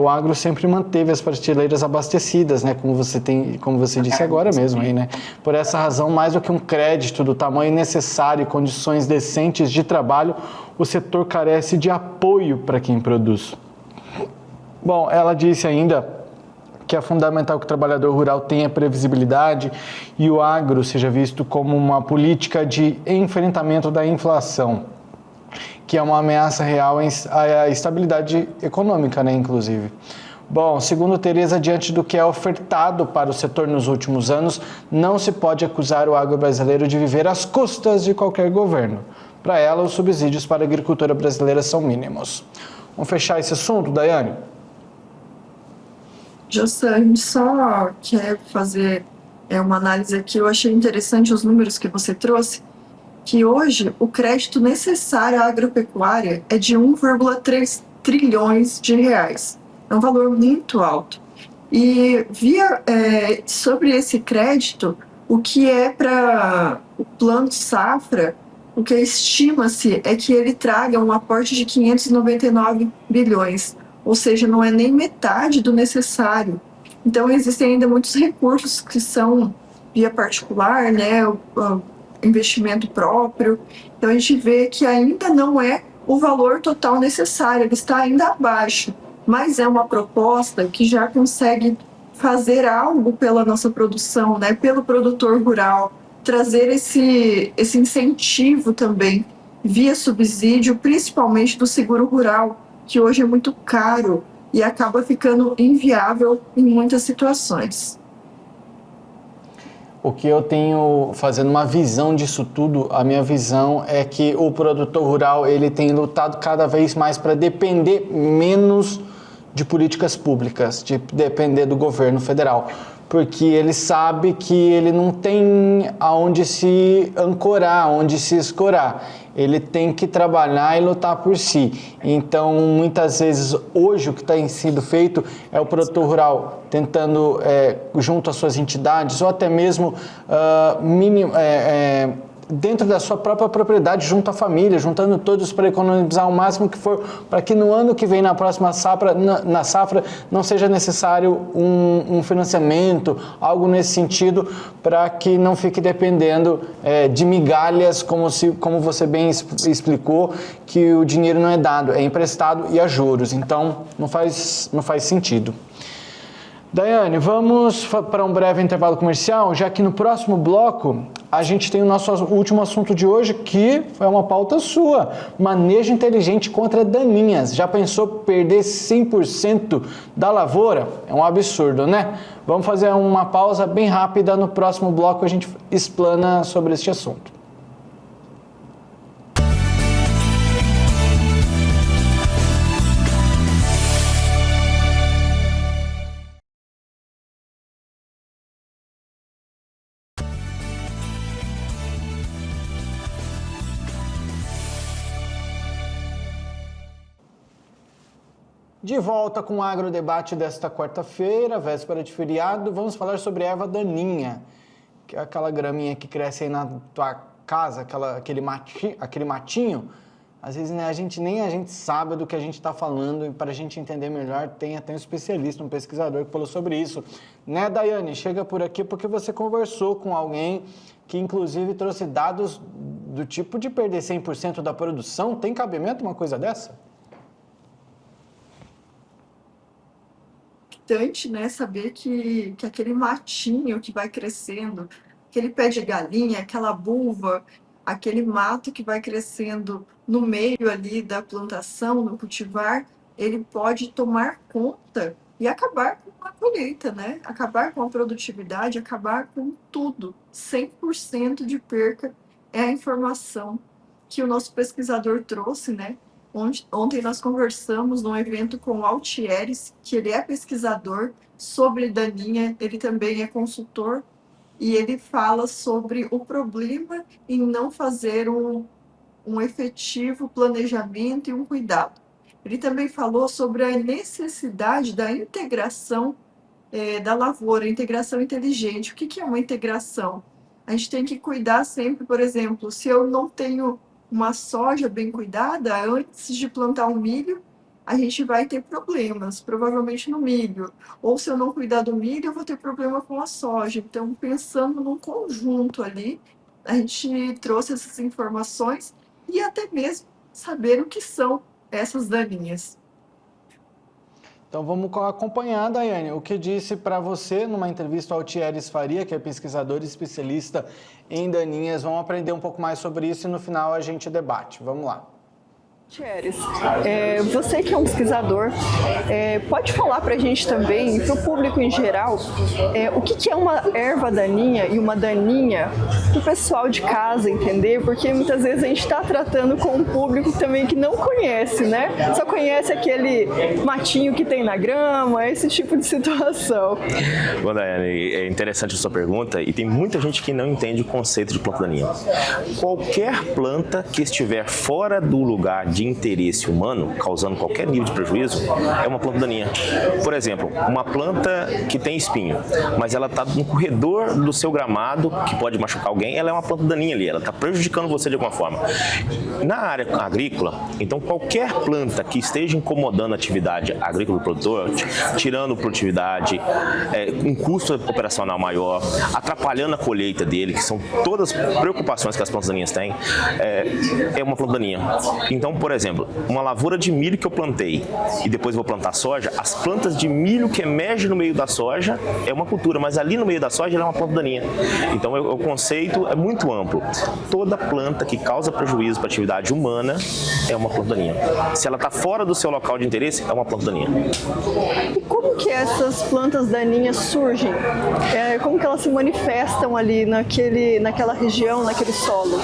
o agro sempre manteve as prateleiras abastecidas, né? Como você disse agora mesmo aí, né? Por essa razão, mais do que um crédito do tamanho necessário e condições decentes de trabalho, o setor carece de apoio para quem produz. Bom, ela disse ainda que é fundamental que o trabalhador rural tenha previsibilidade e o agro seja visto como uma política de enfrentamento da inflação, que é uma ameaça real à estabilidade econômica, né, inclusive. Bom, segundo Tereza, diante do que é ofertado para o setor nos últimos anos, não se pode acusar o agro brasileiro de viver às custas de qualquer governo. Para ela, os subsídios para a agricultura brasileira são mínimos. Vamos fechar esse assunto, Daiane? Jossa, a gente só quer fazer uma análise aqui. Eu achei interessante os números que você trouxe, que hoje o crédito necessário à agropecuária é de 1,3 trilhões de reais. É um valor muito alto. E sobre esse crédito, o que é para o plano de safra, o que estima-se é que ele traga um aporte de 599 bilhões, ou seja, não é nem metade do necessário. Então, existem ainda muitos recursos que são via particular, né, o investimento próprio. Então, a gente vê que ainda não é o valor total necessário, ele está ainda abaixo, mas é uma proposta que já consegue fazer algo pela nossa produção, né, pelo produtor rural, trazer esse incentivo também via subsídio, principalmente do seguro rural, que hoje é muito caro e acaba ficando inviável em muitas situações. O que eu tenho, fazendo uma visão disso tudo, a minha visão é que o produtor rural ele tem lutado cada vez mais para depender menos de políticas públicas, de depender do governo federal, porque ele sabe que ele não tem aonde se ancorar, aonde se escorar. Ele tem que trabalhar e lutar por si. Então, muitas vezes, hoje, o que tem sido feito é o produtor rural tentando, junto às suas entidades, ou até mesmo dentro da sua própria propriedade, junto à família, juntando todos para economizar o máximo que for, para que no ano que vem, na próxima safra, na safra, não seja necessário um financiamento, algo nesse sentido, para que não fique dependendo de migalhas, como você bem explicou, que o dinheiro não é dado, é emprestado e a juros. Então, não faz sentido. Daiane, vamos para um breve intervalo comercial, já que no próximo bloco a gente tem o nosso último assunto de hoje, que é uma pauta sua, manejo inteligente contra daninhas. Já pensou perder 100% da lavoura? É um absurdo, né? Vamos fazer uma pausa bem rápida, no próximo bloco a gente explana sobre este assunto. De volta com o agrodebate desta quarta-feira, véspera de feriado, vamos falar sobre erva daninha, que é aquela graminha que cresce aí na tua casa, aquele matinho. Às vezes a gente sabe do que a gente está falando, e para a gente entender melhor, tem até um especialista, um pesquisador que falou sobre isso. Né, Daiane? Chega por aqui porque você conversou com alguém que inclusive trouxe dados do tipo de perder 100% da produção. Tem cabimento uma coisa dessa? Importante, né, saber que aquele matinho que vai crescendo, aquele pé de galinha, aquela buva, aquele mato que vai crescendo no meio ali da plantação, no cultivar, ele pode tomar conta e acabar com a colheita, né? Acabar com a produtividade, acabar com tudo. 100% de perca é a informação que o nosso pesquisador trouxe, né? Ontem nós conversamos num evento com o Altieres, que ele é pesquisador sobre daninha, ele também é consultor, e ele fala sobre o problema em não fazer um efetivo planejamento e um cuidado. Ele também falou sobre a necessidade da integração da lavoura, integração inteligente. O que é uma integração? A gente tem que cuidar sempre, por exemplo, se eu não tenho uma soja bem cuidada, antes de plantar o milho, a gente vai ter problemas, provavelmente no milho. Ou se eu não cuidar do milho, eu vou ter problema com a soja. Então, pensando num conjunto ali, a gente trouxe essas informações e até mesmo saber o que são essas daninhas. Então vamos acompanhar, Daiane, o que disse para você numa entrevista ao Thieres Faria, que é pesquisador e especialista em daninhas. Vamos aprender um pouco mais sobre isso e no final a gente debate. Vamos lá. Thieres, você que é um pesquisador, pode falar para a gente também, para o público em geral, o que é uma erva daninha e uma daninha para o pessoal de casa entender, porque muitas vezes a gente está tratando com um público também que não conhece, né? Só conhece aquele matinho que tem na grama, esse tipo de situação. Bom, Daiane, é interessante a sua pergunta e tem muita gente que não entende o conceito de planta daninha. Qualquer planta que estiver fora do lugar de interesse humano, causando qualquer nível de prejuízo, é uma planta daninha. Por exemplo, uma planta que tem espinho, mas ela está no corredor do seu gramado, que pode machucar alguém, ela é uma planta daninha ali, ela está prejudicando você de alguma forma. Na área agrícola, então qualquer planta que esteja incomodando a atividade agrícola do produtor, tirando produtividade, um custo operacional maior, atrapalhando a colheita dele, que são todas as preocupações que as plantas daninhas têm, é uma planta daninha. Então, por exemplo, uma lavoura de milho que eu plantei e depois vou plantar soja, as plantas de milho que emergem no meio da soja é uma cultura, mas ali no meio da soja ela é uma planta daninha. Então o conceito é muito amplo. Toda planta que causa prejuízo para a atividade humana é uma planta daninha. Se ela está fora do seu local de interesse, é uma planta daninha. E como que essas plantas daninhas surgem? Como que elas se manifestam ali naquela região, naquele solo?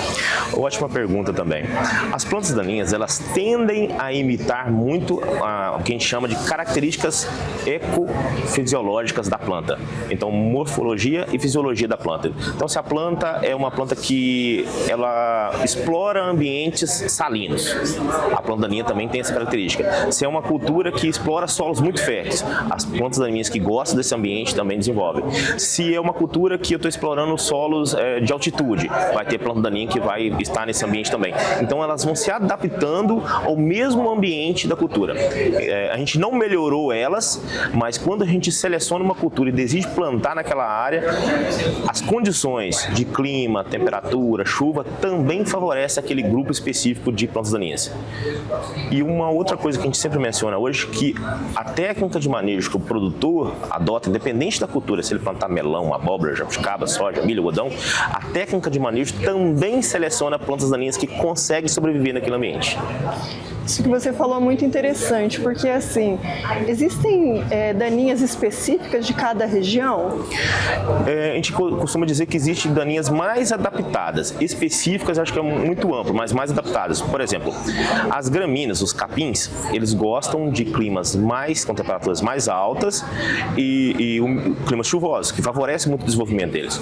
Ótima pergunta também. As plantas daninhas, elas tendem a imitar muito o que a gente chama de características ecofisiológicas da planta. Então, morfologia e fisiologia da planta. Então, se a planta é uma planta que ela explora ambientes salinos, a planta daninha também tem essa característica. Se é uma cultura que explora solos muito férteis, as plantas daninhas que gostam desse ambiente também desenvolvem. Se é uma cultura que eu estou explorando solos de altitude, vai ter planta daninha que vai estar nesse ambiente também. Então, elas vão se adaptando ao mesmo ambiente da cultura. A gente não melhorou elas, mas quando a gente seleciona uma cultura e decide plantar naquela área, as condições de clima, temperatura, chuva também favorecem aquele grupo específico de plantas daninhas. E uma outra coisa que a gente sempre menciona hoje, que a técnica de manejo que o produtor adota, independente da cultura, se ele plantar melão, abóbora, jabuticaba, soja, milho, algodão, a técnica de manejo também seleciona plantas daninhas que conseguem sobreviver naquele ambiente. Isso que você falou é muito interessante, porque assim, existem daninhas específicas de cada região? A gente costuma dizer que existem daninhas mais adaptadas, específicas acho que é muito amplo, mas mais adaptadas. Por exemplo, as gramíneas, os capins, eles gostam de climas com temperaturas mais altas e climas chuvosos, que favorecem muito o desenvolvimento deles.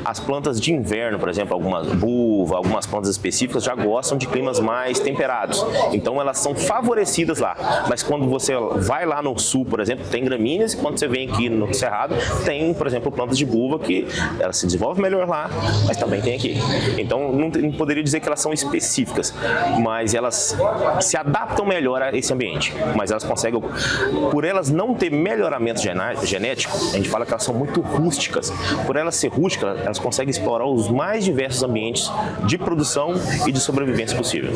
As plantas de inverno, por exemplo, algumas plantas específicas já gostam de climas mais temperados, então elas são favorecidas lá. Mas quando você vai lá no sul, por exemplo, tem gramíneas, e quando você vem aqui no Cerrado, tem, por exemplo, plantas de buva que elas se desenvolvem melhor lá, mas também tem aqui. Então não poderia dizer que elas são específicas, mas elas se adaptam melhor a esse ambiente. Mas elas conseguem, por elas não ter melhoramento genético, a gente fala que elas são muito rústicas. Por elas ser rústicas, elas conseguem explorar os mais diversos ambientes de produção e de sobrevivência possível.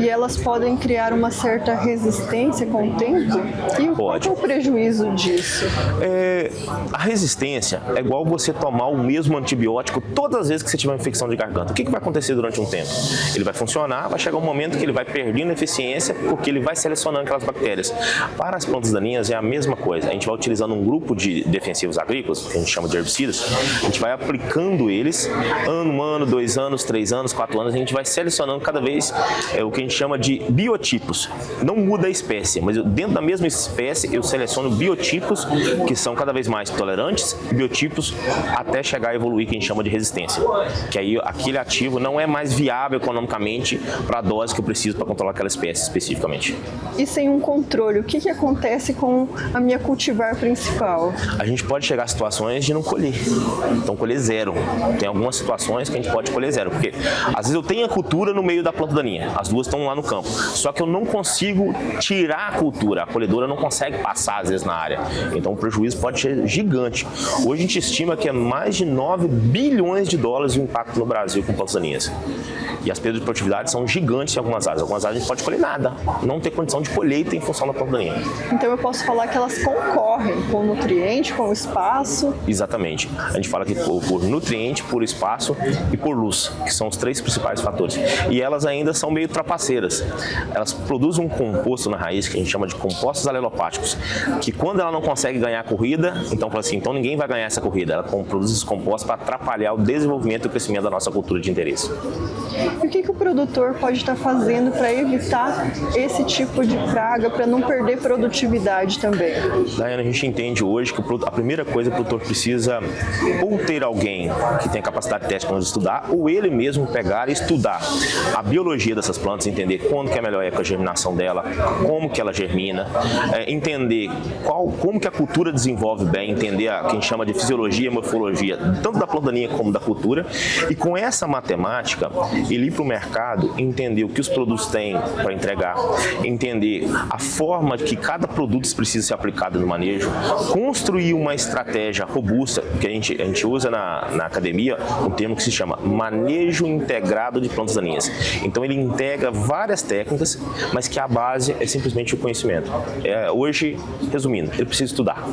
E elas podem criar uma certa resistência com o tempo? E qual é o prejuízo disso? A resistência é igual você tomar o mesmo antibiótico todas as vezes que você tiver uma infecção de garganta. O que vai acontecer durante um tempo? Ele vai funcionar, vai chegar um momento que ele vai perdendo eficiência porque ele vai selecionando aquelas bactérias. Para as plantas daninhas é a mesma coisa. A gente vai utilizando um grupo de defensivos agrícolas, que a gente chama de herbicidas, a gente vai aplicando eles um ano, 2 anos, 3 anos, 4 anos, a gente vai selecionando cada vez o que a gente chama de biotipos. Não muda a espécie, mas dentro da mesma espécie eu seleciono biotipos que são cada vez mais tolerantes, biotipos até chegar a evoluir, que a gente chama de resistência. Que aí aquele ativo não é mais viável economicamente para a dose que eu preciso para controlar aquela espécie especificamente. E sem um controle, o que acontece com a minha cultivar principal? A gente pode chegar a situações de não colher. Então colher zero. Tem algumas situações que a gente pode colher zero, porque às vezes eu tenho a cultura no meio da planta daninha, as duas estão lá no campo, só que eu não consigo tirar a cultura, a colhedora não consegue passar às vezes na área, então o prejuízo pode ser gigante. Hoje a gente estima que é mais de 9 bilhões de dólares o impacto no Brasil com plantas daninhas. E as perdas de produtividade são gigantes em algumas áreas. Algumas áreas a gente pode colher nada, não ter condição de colheita em função da planta daninha. Então eu posso falar que elas concorrem com o nutriente, com o espaço. Exatamente. A gente fala que por nutriente, por espaço e por luz, que são os 3 principais fatores. E elas ainda são meio trapaceiras. Elas produzem um composto na raiz que a gente chama de compostos alelopáticos, que quando ela não consegue ganhar a corrida, então fala assim, então ninguém vai ganhar essa corrida. Ela produz esses compostos para atrapalhar o desenvolvimento e o crescimento da nossa cultura de interesse. E o que o produtor pode estar fazendo para evitar esse tipo de praga, para não perder produtividade também? Daiane, a gente entende hoje que a primeira coisa que o produtor precisa ou ter alguém que tenha capacidade técnica de estudar, ou ele mesmo pegar e estudar a biologia dessas plantas, entender quando que é a melhor época de germinação dela, como que ela germina, entender como que a cultura desenvolve bem, entender o que a gente chama de fisiologia e morfologia, tanto da planta daninha como da cultura, e com essa matemática, ele ir para o mercado, entender o que os produtos têm para entregar, entender a forma que cada produto precisa ser aplicado no manejo, construir uma estratégia robusta, que a gente usa na academia um termo que se chama manejo integrado de plantas daninhas. Então ele integra várias técnicas, mas que a base é simplesmente o conhecimento. Hoje, resumindo, ele precisa estudar.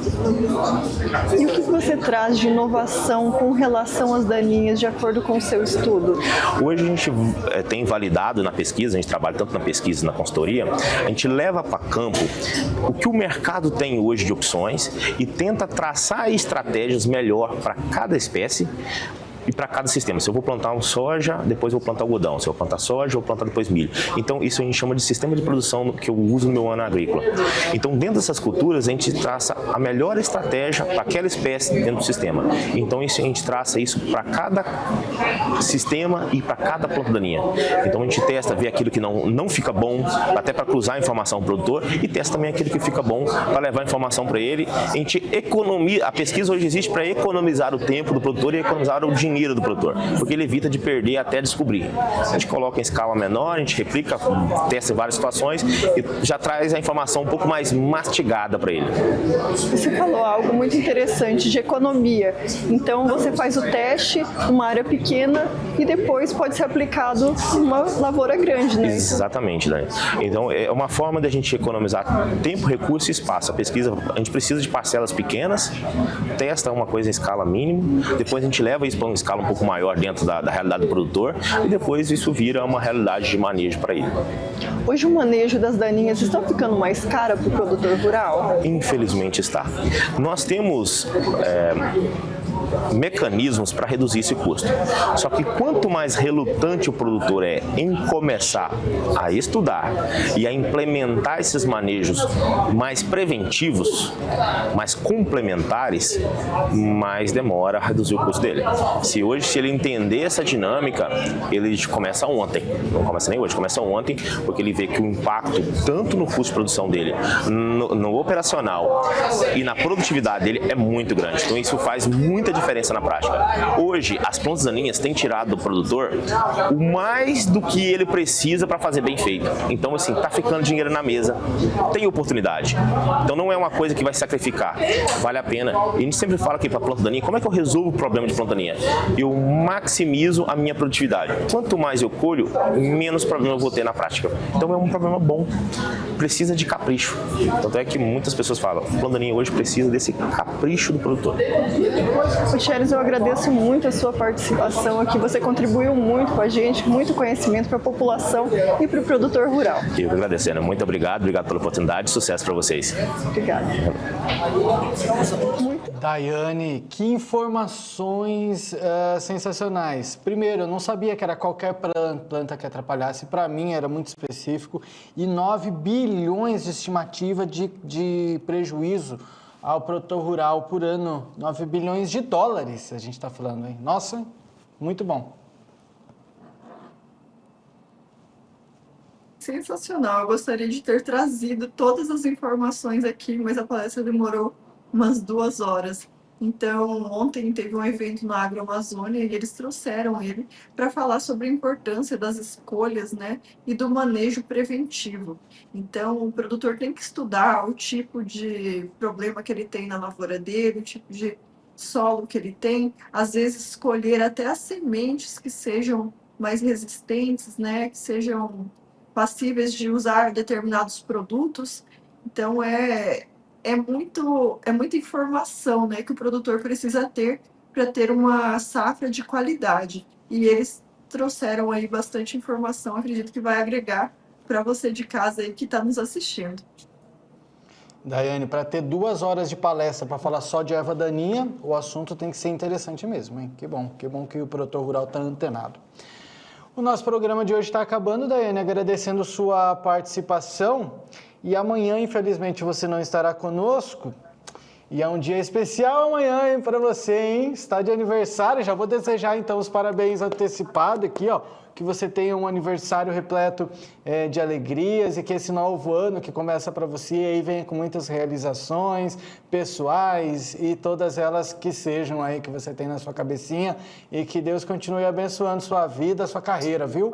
E o que você traz de inovação com relação às daninhas de acordo com o seu estudo? Hoje a gente tem validado na pesquisa, a gente trabalha tanto na pesquisa e na consultoria, a gente leva para campo o que o mercado tem hoje de opções e tenta traçar estratégias melhor para cada espécie e para cada sistema. Se eu vou plantar um soja, depois eu vou plantar algodão. Se eu vou plantar soja, eu vou plantar depois milho. Então, isso a gente chama de sistema de produção que eu uso no meu ano agrícola. Então, dentro dessas culturas, a gente traça a melhor estratégia para aquela espécie dentro do sistema. Então, a gente traça isso para cada sistema e para cada planta daninha. Então, a gente testa, vê aquilo que não fica bom, até para cruzar a informação para o produtor, e testa também aquilo que fica bom para levar a informação para ele. A gente economiza, a pesquisa hoje existe para economizar o tempo do produtor e economizar o dinheiro do produtor, porque ele evita de perder até descobrir. A gente coloca em escala menor, a gente replica, testa em várias situações e já traz a informação um pouco mais mastigada para ele. Você falou algo muito interessante de economia. Então você faz o teste numa área pequena e depois pode ser aplicado numa lavoura grande, né? Exatamente, Dani. Então é uma forma de a gente economizar tempo, recurso e espaço. A pesquisa, a gente precisa de parcelas pequenas, testa uma coisa em escala mínima, depois a gente leva isso para uma escala um pouco maior dentro da realidade do produtor e depois isso vira uma realidade de manejo para ele. Hoje o manejo das daninhas está ficando mais caro para o produtor rural? Infelizmente está. Nós temos mecanismos para reduzir esse custo. Só que quanto mais relutante o produtor é em começar a estudar e a implementar esses manejos mais preventivos, mais complementares, mais demora a reduzir o custo dele. Se ele entender essa dinâmica, ele começa ontem. Não começa nem hoje, começa ontem, porque ele vê que o impacto, tanto no custo de produção dele, no operacional e na produtividade dele é muito grande. Então isso faz muita diferença na prática. Hoje, as plantas daninhas têm tirado do produtor o mais do que ele precisa para fazer bem feito. Então, assim, tá ficando dinheiro na mesa, tem oportunidade. Então, não é uma coisa que vai sacrificar, vale a pena. E a gente sempre fala aqui para planta daninha, como é que eu resolvo o problema de planta daninha? Eu maximizo a minha produtividade. Quanto mais eu colho, menos problema eu vou ter na prática. Então, é um problema bom. Precisa de capricho. Tanto é que muitas pessoas falam, planta daninha hoje precisa desse capricho do produtor. Charles, eu agradeço muito a sua participação aqui. Você contribuiu muito com a gente, muito conhecimento para a população e para o produtor rural. Eu que agradeço, Ana. Muito obrigado pela oportunidade. Sucesso para vocês. Obrigada. Daiane, que informações sensacionais. Primeiro, eu não sabia que era qualquer planta que atrapalhasse. Para mim, era muito específico. E 9 bilhões de estimativa de prejuízo ao produtor rural por ano. 9 bilhões de dólares, a gente está falando, hein? Nossa, muito bom. Sensacional. Eu gostaria de ter trazido todas as informações aqui, mas a palestra demorou umas 2 horas. Então, ontem teve um evento na Agroamazônia e eles trouxeram ele para falar sobre a importância das escolhas, né, e do manejo preventivo. Então, o produtor tem que estudar o tipo de problema que ele tem na lavoura dele, o tipo de solo que ele tem, às vezes escolher até as sementes que sejam mais resistentes, né, que sejam passíveis de usar determinados produtos. Então, é muita informação, né, que o produtor precisa ter para ter uma safra de qualidade. E eles trouxeram aí bastante informação, acredito que vai agregar para você de casa aí que está nos assistindo. Daiane, para ter 2 horas de palestra para falar só de erva daninha, o assunto tem que ser interessante mesmo, hein? Que bom que o produtor rural está antenado. O nosso programa de hoje está acabando, Daiane, agradecendo sua participação. E amanhã, infelizmente, você não estará conosco. E é um dia especial amanhã, para você, hein? Está de aniversário. Já vou desejar, então, os parabéns antecipados aqui, ó. Que você tenha um aniversário repleto de alegrias e que esse novo ano que começa para você aí venha com muitas realizações pessoais e todas elas que sejam aí que você tem na sua cabecinha e que Deus continue abençoando sua vida, sua carreira, viu?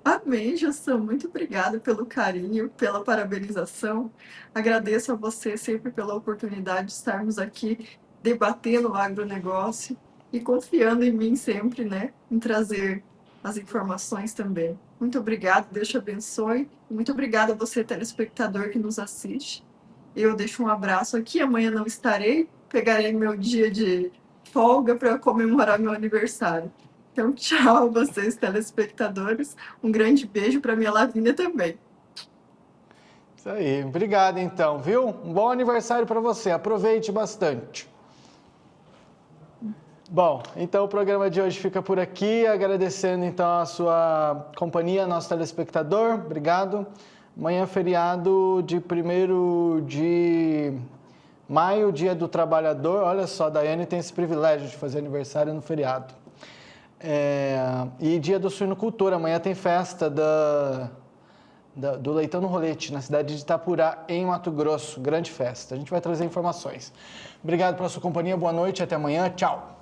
Amém, Gilson. Muito obrigada pelo carinho, pela parabenização. Agradeço a você sempre pela oportunidade de estarmos aqui debatendo o agronegócio e confiando em mim sempre, né, em trazer as informações também. Muito obrigada, Deus te abençoe. Muito obrigada a você, telespectador, que nos assiste. Eu deixo um abraço aqui. Amanhã não estarei, pegarei meu dia de folga para comemorar meu aniversário. Então, tchau, vocês, telespectadores. Um grande beijo para minha Lavínia também. Isso aí. Obrigado, então, viu? Um bom aniversário para você. Aproveite bastante. Bom, então o programa de hoje fica por aqui. Agradecendo, então, a sua companhia, nosso telespectador. Obrigado. Amanhã, feriado de 1º de maio, Dia do Trabalhador. Olha só, a Daiane tem esse privilégio de fazer aniversário no feriado. E dia do suinocultor, amanhã tem festa do Leitão no Rolete, na cidade de Itapurá, em Mato Grosso, grande festa. A gente vai trazer informações. Obrigado pela sua companhia, boa noite, até amanhã, tchau!